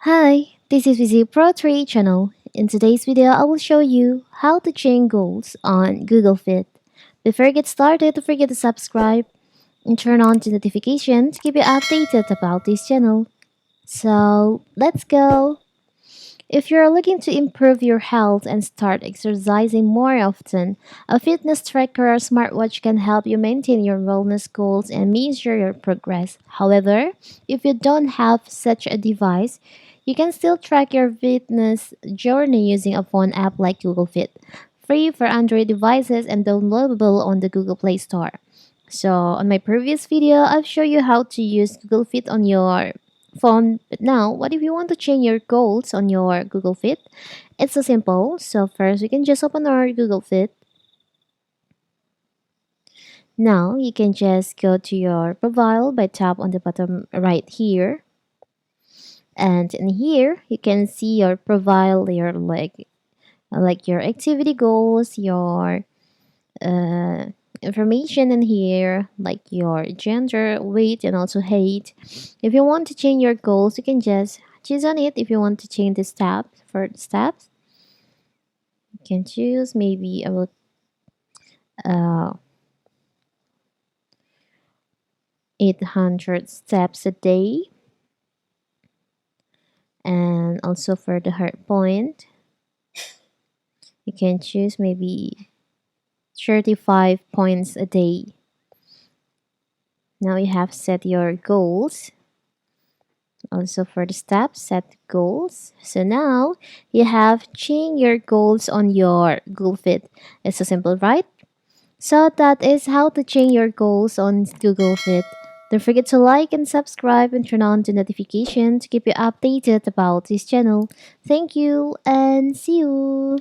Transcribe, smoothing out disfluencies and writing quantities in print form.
Hi, this is Vizi Pro 3 channel. In today's video, I will show you how to change goals on Google Fit. Before I get started, don't forget to subscribe and turn on the notification to keep you updated about this channel. So, let's go! If you're looking to improve your health and start exercising more often, a fitness tracker or smartwatch can help you maintain your wellness goals and measure your progress. However, if you don't have such a device, you can still track your fitness journey using a phone app like Google Fit, free for Android devices and downloadable on the Google Play Store. So, on my previous video, I've shown you how to use Google Fit on your phone. But now, what if you want to change your goals on your Google Fit? It's so simple. So, first, we can just open our Google Fit. Now, you can just go to your profile by tap on the bottom right here. And in here, you can see your profile, your like your activity goals, your uh, information in here, like your gender, weight, and also height. If you want to change your goals, you can just choose on it. If you want to change the steps for the steps, you can choose maybe about uh, 800 steps a day, and also for the heart point, you can choose maybe 35 points a day. Now you have set your goals. Also for the steps, set goals. So now you have changed your goals on your Google Fit. It's so simple, right? So that is how to change your goals on Google Fit. Don't forget to like and subscribe and turn on the notification to keep you updated about this channel. Thank you and see you.